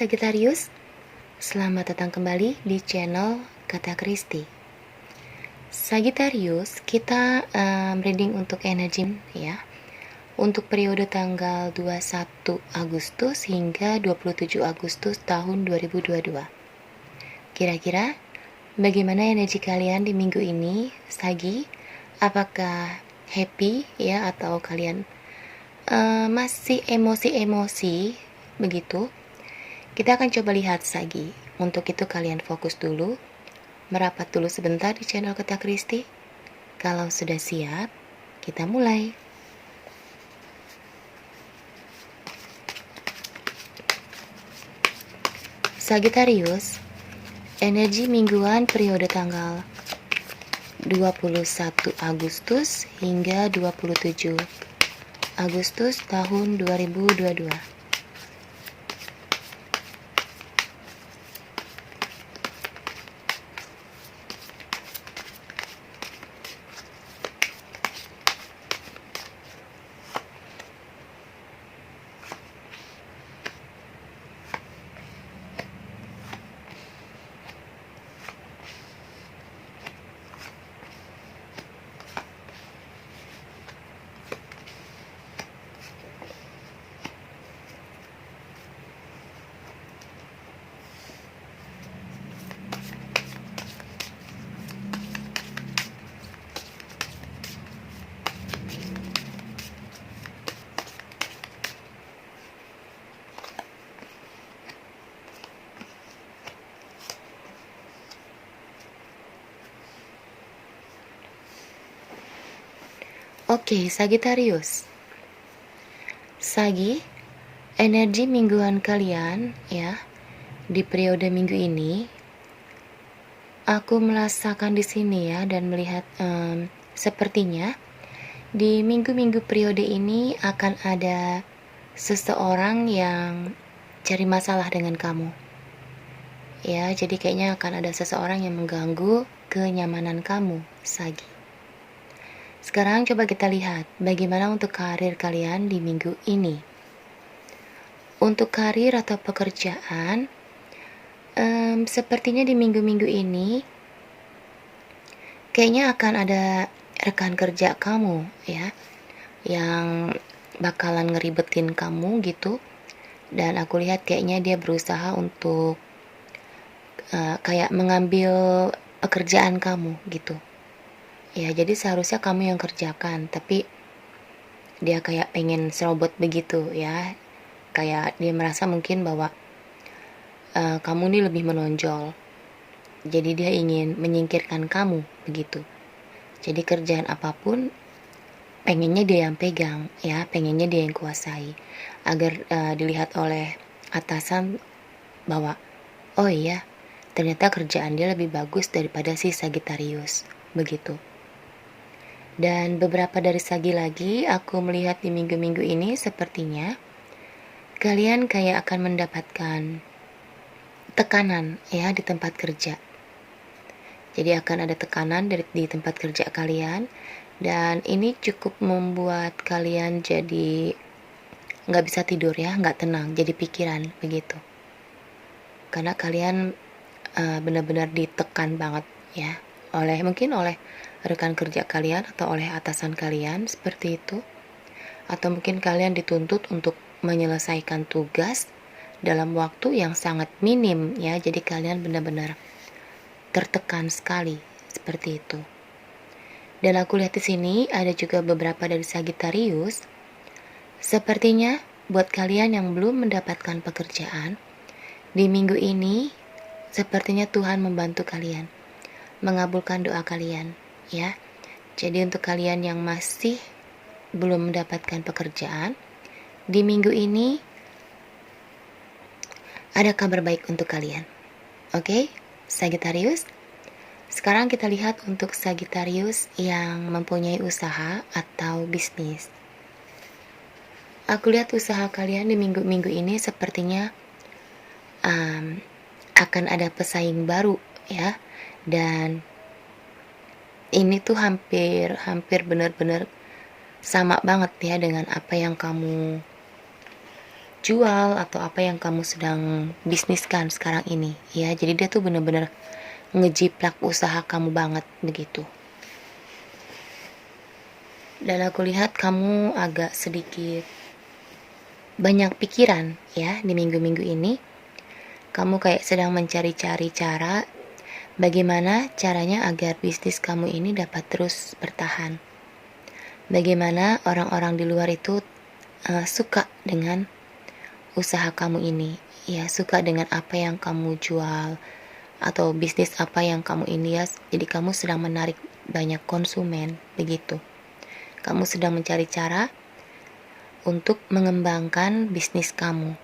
Sagittarius, selamat datang kembali di channel Kata Kristi. Sagittarius, kita reading untuk energi ya. Untuk periode tanggal 21 Agustus hingga 27 Agustus tahun 2022. Kira-kira bagaimana energi kalian di minggu ini, Sagi? Apakah happy ya atau kalian masih emosi-emosi begitu? Kita akan coba lihat Sagi. Untuk itu kalian fokus dulu, merapat dulu sebentar di channel Kata Kristi. Kalau sudah siap, kita mulai. Sagittarius, energi mingguan periode tanggal 21 Agustus hingga 27 Agustus tahun 2022. Oke, Sagittarius. Sagi, energi mingguan kalian ya di periode minggu ini, aku merasakan di sini ya dan melihat sepertinya di minggu-minggu periode ini akan ada seseorang yang cari masalah dengan kamu. Ya, jadi kayaknya akan ada seseorang yang mengganggu kenyamanan kamu, Sagi. Sekarang coba kita lihat bagaimana untuk karir kalian di minggu ini. Untuk karir atau pekerjaan, sepertinya di minggu-minggu ini kayaknya akan ada rekan kerja kamu ya, yang bakalan ngeribetin kamu gitu. Dan aku lihat kayaknya dia berusaha untuk kayak mengambil pekerjaan kamu gitu. Ya, jadi seharusnya kamu yang kerjakan, tapi dia kayak pengen serobot begitu ya. Kayak dia merasa mungkin bahwa kamu ini lebih menonjol. Jadi dia ingin menyingkirkan kamu begitu. Jadi kerjaan apapun pengennya dia yang pegang ya, pengennya dia yang kuasai. Agar dilihat oleh atasan bahwa oh iya, ternyata kerjaan dia lebih bagus daripada si Sagittarius begitu. Dan beberapa dari Sagi lagi, aku melihat di minggu-minggu ini sepertinya kalian kayak akan mendapatkan tekanan ya di tempat kerja. Jadi akan ada tekanan di tempat kerja kalian, dan ini cukup membuat kalian jadi nggak bisa tidur ya, nggak tenang, jadi pikiran begitu. Karena kalian benar-benar ditekan banget ya, mungkin oleh rekan kerja kalian atau oleh atasan kalian seperti itu. Atau mungkin kalian dituntut untuk menyelesaikan tugas dalam waktu yang sangat minim ya. Jadi kalian benar-benar tertekan sekali seperti itu. Dan aku lihat di sini ada juga beberapa dari Sagittarius. Sepertinya buat kalian yang belum mendapatkan pekerjaan di minggu ini, sepertinya Tuhan membantu kalian, mengabulkan doa kalian ya. Jadi untuk kalian yang masih belum mendapatkan pekerjaan, di minggu ini ada kabar baik untuk kalian. Oke, Sagittarius. Sekarang kita lihat untuk Sagittarius yang mempunyai usaha atau bisnis. Aku lihat usaha kalian di minggu-minggu ini sepertinya akan ada pesaing baru ya. Dan ini tuh hampir benar-benar sama banget ya dengan apa yang kamu jual atau apa yang kamu sedang bisniskan sekarang ini ya. Jadi dia tuh bener-bener ngejiplak usaha kamu banget begitu. Dan aku lihat kamu agak sedikit banyak pikiran ya di minggu-minggu ini. Kamu kayak sedang mencari-cari cara bagaimana caranya agar bisnis kamu ini dapat terus bertahan. Bagaimana orang-orang di luar itu suka dengan usaha kamu ini, ya suka dengan apa yang kamu jual atau bisnis apa yang kamu ini ya. Jadi kamu sedang menarik banyak konsumen begitu. Kamu sedang mencari cara untuk mengembangkan bisnis kamu,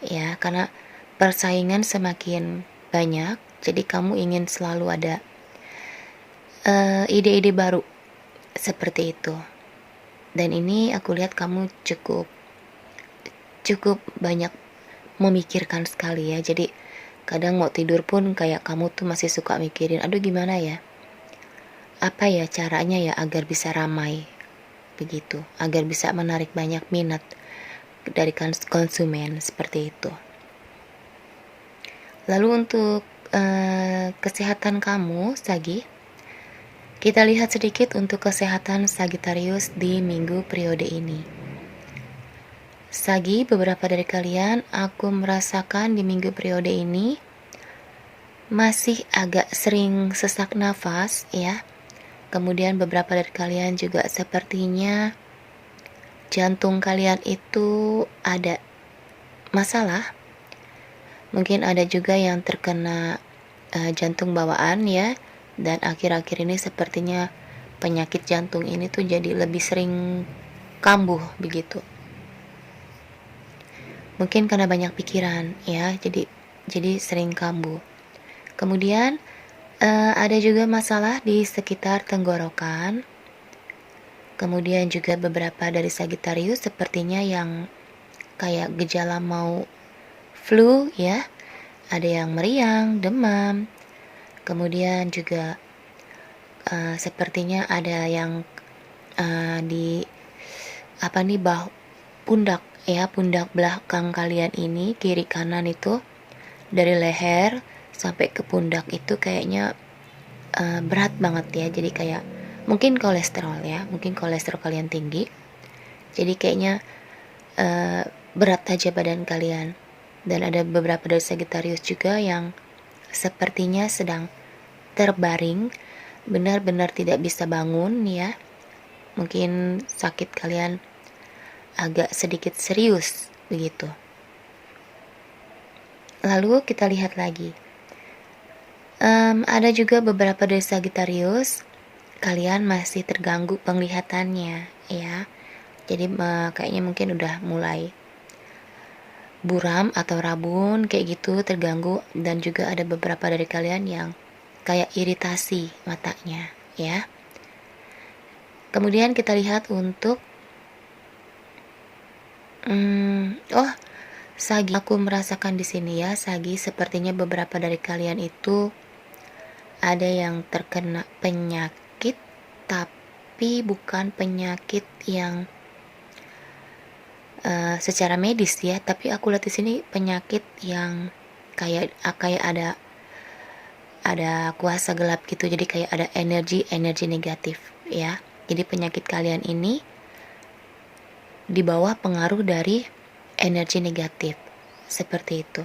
ya karena persaingan semakin banyak. Jadi kamu ingin selalu ada ide-ide baru seperti itu. Dan ini aku lihat kamu cukup banyak memikirkan sekali ya. Jadi kadang mau tidur pun kayak kamu tuh masih suka mikirin, aduh gimana ya, apa ya caranya ya agar bisa ramai begitu, agar bisa menarik banyak minat dari konsumen seperti itu. Lalu untuk kesehatan kamu Sagi, kita lihat sedikit untuk kesehatan Sagittarius di minggu periode ini. Sagi, beberapa dari kalian aku merasakan di minggu periode ini masih agak sering sesak nafas ya. Kemudian beberapa dari kalian juga sepertinya jantung kalian itu ada masalah. Mungkin ada juga yang terkena jantung bawaan ya. Dan akhir-akhir ini sepertinya penyakit jantung ini tuh jadi lebih sering kambuh begitu. Mungkin karena banyak pikiran ya, jadi sering kambuh. Kemudian ada juga masalah di sekitar tenggorokan. Kemudian juga beberapa dari Sagittarius sepertinya yang kayak gejala mau flu ya. Ada yang meriang, demam. Kemudian juga sepertinya ada yang di pundak ya, pundak belakang kalian ini, kiri kanan itu, dari leher sampai ke pundak itu kayaknya berat banget ya. Jadi kayak mungkin kolesterol ya, mungkin kolesterol kalian tinggi, jadi kayaknya berat aja badan kalian. Dan ada beberapa dari Sagittarius juga yang sepertinya sedang terbaring, benar-benar tidak bisa bangun ya. Mungkin sakit kalian agak sedikit serius begitu. Lalu kita lihat lagi, ada juga beberapa dari Sagittarius kalian masih terganggu penglihatannya ya. Jadi kayaknya mungkin udah mulai buram atau rabun kayak gitu, terganggu. Dan juga ada beberapa dari kalian yang kayak iritasi matanya ya. Kemudian kita lihat untuk Sagi, aku merasakan di sini ya, Sagi, sepertinya beberapa dari kalian itu ada yang terkena penyakit, tapi bukan penyakit yang secara medis ya, tapi aku lihat di sini penyakit yang kayak ada kuasa gelap gitu. Jadi kayak ada energi negatif ya. Jadi penyakit kalian ini di bawah pengaruh dari energi negatif seperti itu.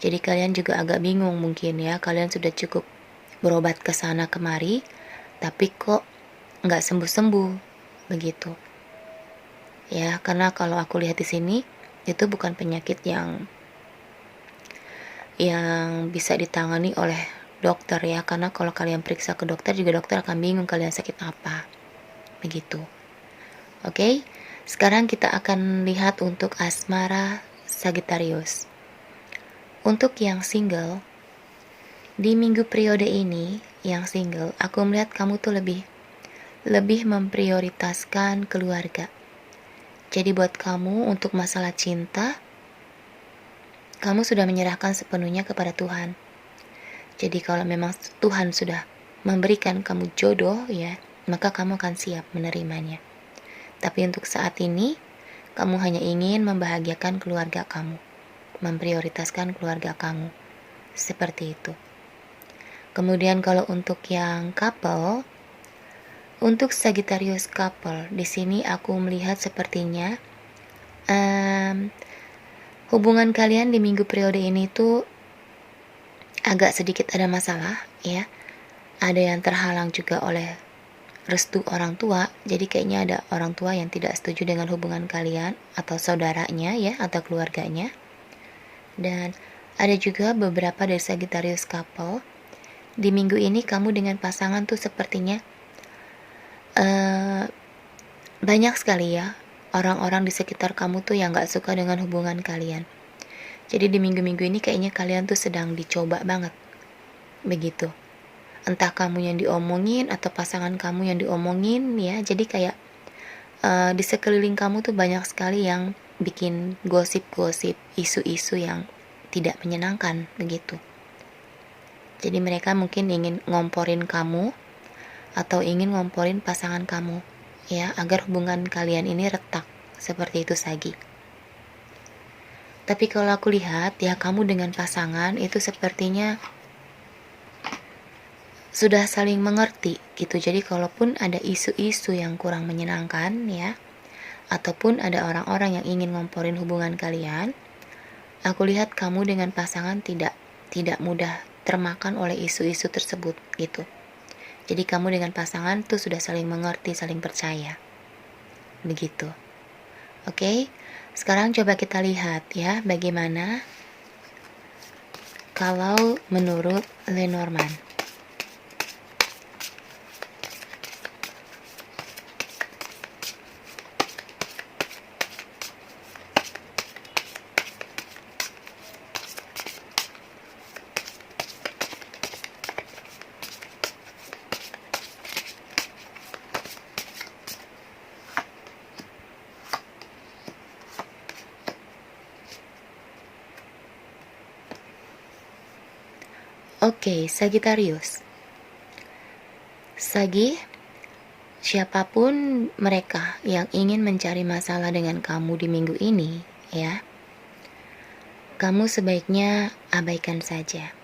Jadi kalian juga agak bingung mungkin ya, kalian sudah cukup berobat ke sana kemari tapi kok nggak sembuh-sembuh begitu ya. Karena kalau aku lihat di sini itu bukan penyakit yang bisa ditangani oleh dokter ya. Karena kalau kalian periksa ke dokter juga dokter akan bingung kalian sakit apa begitu. Oke, sekarang kita akan lihat untuk asmara Sagittarius. Untuk yang single di minggu periode ini, yang single, aku melihat kamu tuh lebih memprioritaskan keluarga. Jadi buat kamu untuk masalah cinta, kamu sudah menyerahkan sepenuhnya kepada Tuhan. Jadi kalau memang Tuhan sudah memberikan kamu jodoh ya, maka kamu akan siap menerimanya. Tapi untuk saat ini, Kamu hanya ingin membahagiakan keluarga kamu, memprioritaskan keluarga kamu. Seperti itu. Kemudian kalau untuk yang couple, untuk Sagittarius couple, di sini aku melihat sepertinya hubungan kalian di minggu periode ini tuh agak sedikit ada masalah, ya. Ada yang terhalang juga oleh restu orang tua. Jadi kayaknya ada orang tua yang tidak setuju dengan hubungan kalian, atau saudaranya ya, atau keluarganya. Dan ada juga beberapa dari Sagittarius couple. Di minggu ini kamu dengan pasangan tuh sepertinya banyak sekali ya orang-orang di sekitar kamu tuh yang gak suka dengan hubungan kalian. Jadi di minggu-minggu ini kayaknya kalian tuh sedang dicoba banget. Begitu. Entah kamu yang diomongin atau pasangan kamu yang diomongin ya. Jadi kayak di sekeliling kamu tuh banyak sekali yang bikin gosip-gosip, isu-isu yang tidak menyenangkan begitu. Jadi mereka mungkin ingin ngomporin kamu atau ingin ngomporin pasangan kamu ya, agar hubungan kalian ini retak. Seperti itu Sagi. Tapi kalau aku lihat ya, kamu dengan pasangan itu sepertinya sudah saling mengerti gitu. Jadi kalaupun ada isu-isu yang kurang menyenangkan ya, ataupun ada orang-orang yang ingin ngomporin hubungan kalian, aku lihat kamu dengan pasangan tidak mudah termakan oleh isu-isu tersebut gitu. Jadi kamu dengan pasangan tuh sudah saling mengerti, saling percaya. Begitu. Oke, sekarang coba kita lihat ya bagaimana kalau menurut Lenormand. Oke, Sagittarius. Sagi, siapapun mereka yang ingin mencari masalah dengan kamu di minggu ini, ya, kamu sebaiknya abaikan saja.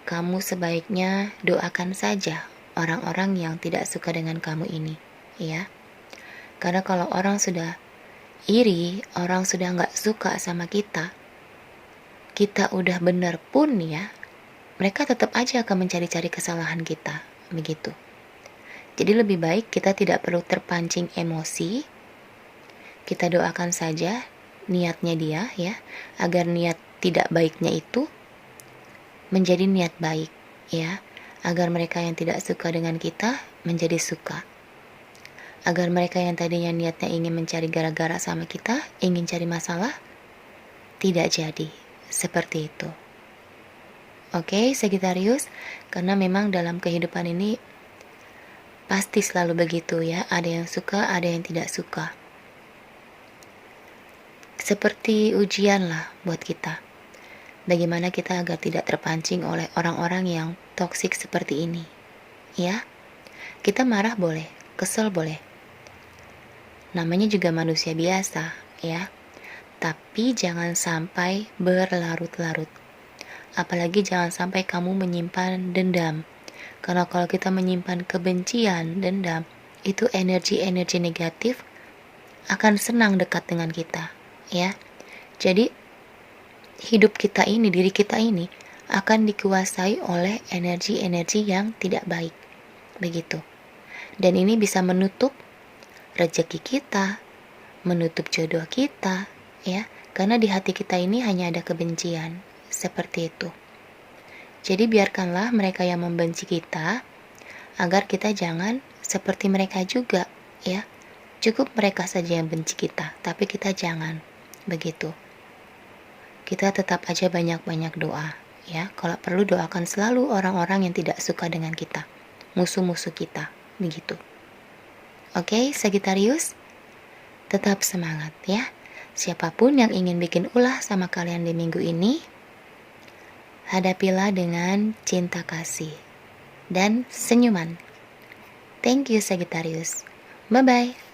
Kamu sebaiknya doakan saja orang-orang yang tidak suka dengan kamu ini, ya. Karena kalau orang sudah iri, orang sudah nggak suka sama kita udah bener pun ya, mereka tetap aja akan mencari-cari kesalahan kita, begitu. Jadi lebih baik kita tidak perlu terpancing emosi. Kita doakan saja niatnya dia ya, agar niat tidak baiknya itu menjadi niat baik ya, agar mereka yang tidak suka dengan kita menjadi suka. Agar mereka yang tadinya niatnya ingin mencari gara-gara sama kita, ingin cari masalah, tidak jadi. Seperti itu. Oke, Sagittarius, karena memang dalam kehidupan ini pasti selalu begitu ya, ada yang suka, ada yang tidak suka. Seperti ujian lah buat kita. Bagaimana kita agar tidak terpancing oleh orang-orang yang toksik seperti ini. Ya, kita marah boleh, kesel boleh. Namanya juga manusia biasa, ya. Tapi jangan sampai berlarut-larut. Apalagi jangan sampai kamu menyimpan dendam. Karena kalau kita menyimpan kebencian, dendam, itu energi-energi negatif akan senang dekat dengan kita, ya. Jadi hidup kita ini, diri kita ini akan dikuasai oleh energi-energi yang tidak baik. Begitu. Dan ini bisa menutup rezeki kita, menutup jodoh kita, ya. Karena di hati kita ini hanya ada kebencian. Seperti itu. Jadi biarkanlah mereka yang membenci kita, agar kita jangan seperti mereka juga, ya. Cukup mereka saja yang benci kita, tapi kita jangan. Begitu. Kita tetap aja banyak-banyak doa, ya. Kalau perlu doakan selalu orang-orang yang tidak suka dengan kita, musuh-musuh kita, begitu. Oke, Sagittarius, tetap semangat ya. Siapapun yang ingin bikin ulah sama kalian di minggu ini, hadapilah dengan cinta kasih dan senyuman. Thank you Sagittarius. Bye-bye.